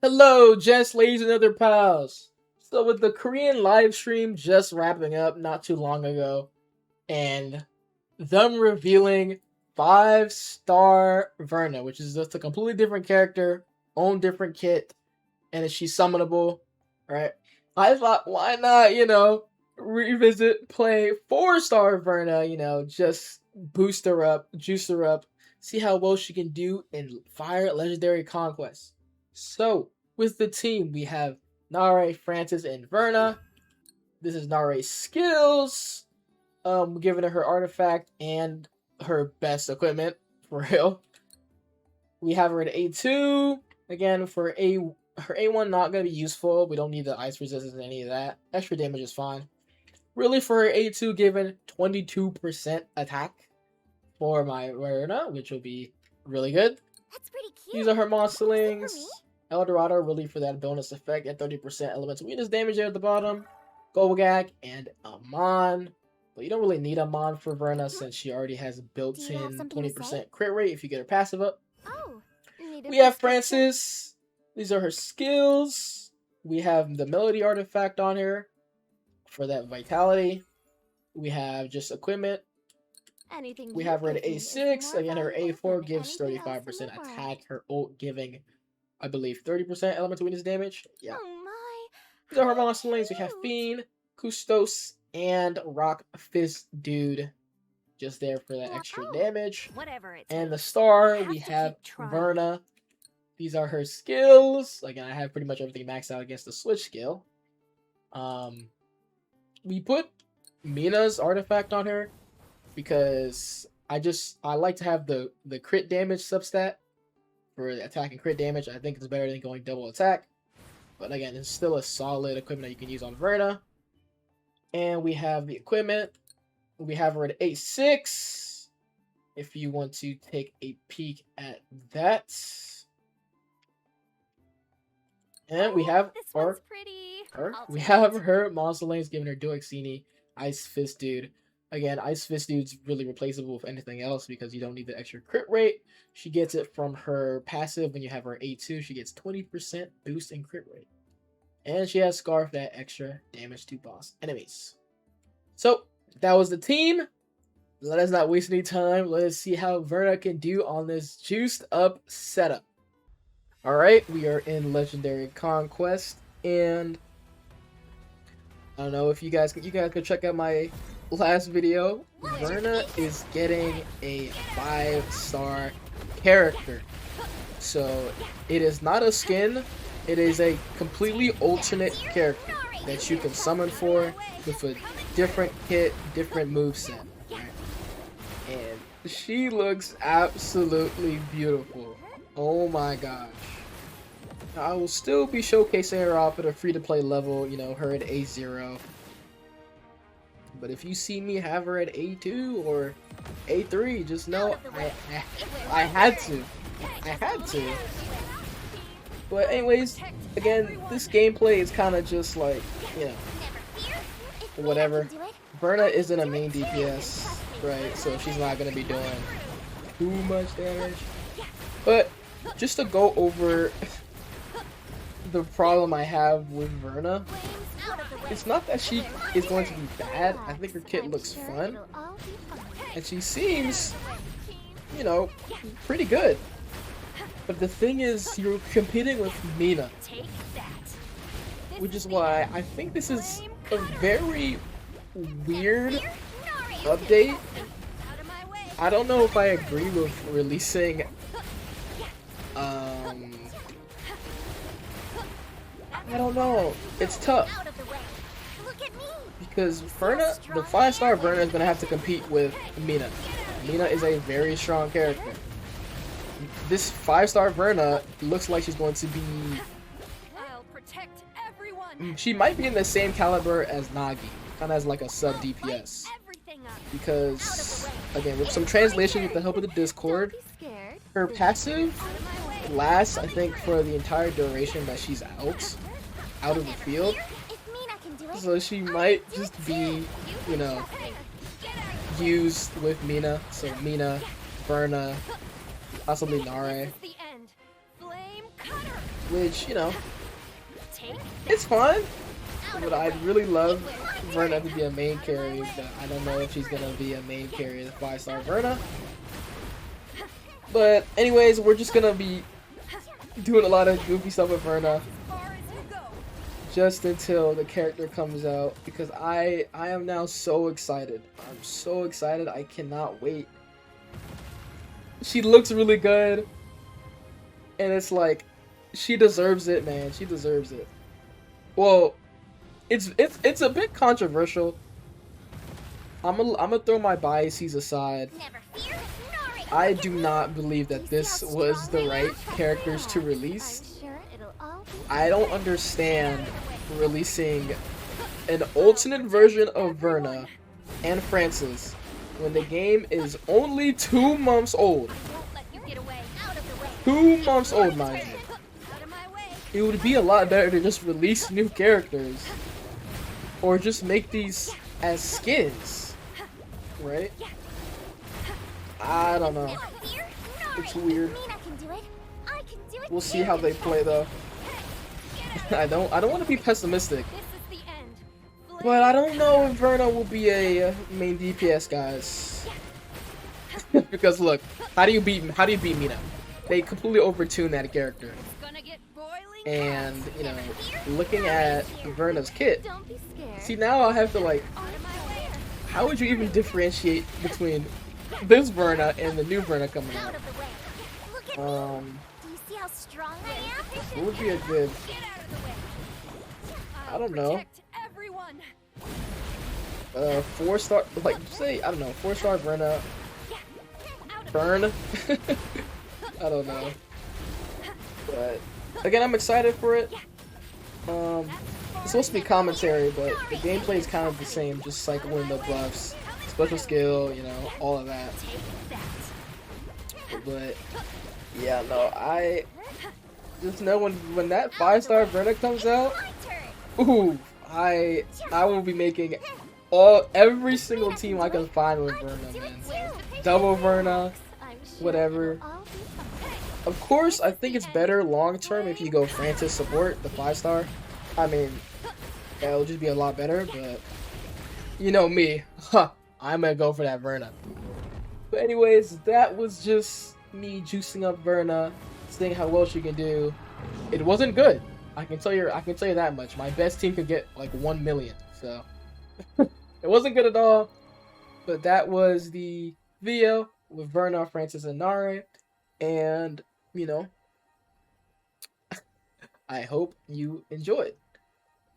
Hello, gents, ladies, and other pals. So, with the Korean live stream just wrapping up not too long ago, and them revealing 5-star Verna, which is just a completely different character, own different kit, and she's summonable, right? I thought, why not, revisit, play 4-star Verna, just boost her up, juice her up, see how well she can do in Fire Legendary Conquest. So, with the team, we have Nare, Francis, and Verna. This is Nare's skills. Giving her artifact and her best equipment, for real. We have her at A2. Again, for her A1 not going to be useful. We don't need the ice resistance and any of that. Extra damage is fine. Really, for her A2, given 22% attack for my Verna, which will be really good. That's pretty cute. These are her monsterlings. Eldorado, really for that bonus effect at 30% elemental weakness damage there at the bottom. Golgak and Amon. But you don't really need Amon for Verna since she already has a built-in 20% crit rate if you get her passive up. Oh, we have Francis. These are her skills. We have the Melody artifact on her for that vitality. We have just equipment. We have her at A6. Again, her A4 gives 35% attack. Her ult giving, I believe, 30% elemental weakness damage. Yeah. Oh my. These are her monster lanes. We have Fiend, Kustos, and Rock Fist Dude. Just there for that extra damage. And the star, we have Verna. These are her skills. Again, I have pretty much everything maxed out against the switch skill. We put Mina's artifact on her because I like to have the crit damage substat for the attack and crit damage. I think it's better than going double attack. But again, it's still a solid equipment that you can use on Verna. And we have the equipment. We have her at A6. If you want to take a peek at that. And we have we have her monster lanes giving her Duoxini, Ice Fist Dude. Again, Ice Fist Dude's really replaceable with anything else because you don't need the extra crit rate. She gets it from her passive when you have her A2. She gets 20% boost in crit rate. And she has Scarf that extra damage to boss enemies. So, that was the team. Let us not waste any time. Let us see how Verna can do on this juiced up setup. Alright, we are in Legendary Conquest. And I don't know if you guys can check out my last video. Verna is getting a 5-star character. So it is not a skin, it is a completely alternate character that you can summon for with a different kit, different moveset. Right? And she looks absolutely beautiful. Oh my gosh. I will still be showcasing her off at a free-to-play level, her at A0. But if you see me have her at A2 or A3, just know I had to. I had to. But anyways, again, this gameplay is kind of just like, whatever. Verna isn't a main DPS, right? So she's not going to be doing too much damage. But just to go over the problem I have with Verna, it's not that she is going to be bad. I think her kit looks fun, and she seems, pretty good. But the thing is, you're competing with Mina, which is why I think this is a very weird update. I don't know if I agree with releasing I don't know. It's tough. Because Verna, the 5-star Verna is going to have to compete with Mina. Mina is a very strong character. This 5-star Verna looks like she's going to be... She might be in the same caliber as Nagi. Kind of as like a sub DPS. Because, again, with some translation with the help of the Discord, her passive lasts, I think, for the entire duration that she's out of the field. So she might just be, used with Mina. So Mina, Verna, possibly Nare. which, you know, it's fun. But I'd really love Verna to be a main carry, but I don't know if she's gonna be a main carry, the 5-star Verna. But anyways, we're just gonna be doing a lot of goofy stuff with Verna just until the character comes out, because I am now so excited. I'm so excited. I cannot wait. She looks really good, and it's like she deserves it, man. She deserves it. Well, it's a bit controversial. I'm gonna throw my biases aside. I do not believe that this was the right characters to release. I don't understand releasing an alternate version of Verna and Francis when the game is only 2 months old. 2 months old, mind you. It would be a lot better to just release new characters, or just make these as skins, right? I don't know. It's weird. We'll see how they play though. I don't want to be pessimistic, but I don't know if Verna will be a main DPS, guys. Because look, how do you beat Mina? They completely overtune that character. And, you know, looking at Verna's kit, see, now I have to, like, how would you even differentiate between this Verna and the new Verna coming out? What would be a good, I don't know, 4-star, like, say, I don't know, 4-star Verna, Burn? I don't know, but again, I'm excited for it. It's supposed to be commentary, but the gameplay is kind of the same, just cycling the buffs, special skill, you know, all of that. But yeah, no, I just know when that 5-star Verna comes out, ooh, I will be making every single team I can find with Verna, man. Double Verna, whatever. Of course, I think it's better long term if you go Francis support, the 5-star. I mean, yeah, it'll just be a lot better, but you know me, I'm gonna go for that Verna. But anyways, that was just me juicing up Verna, seeing how well she can do. It wasn't good. I can tell you that much. My best team could get like 1 million, so it wasn't good at all. But that was the video with Verna, Francis, and Nare, and you know, I hope you enjoyed.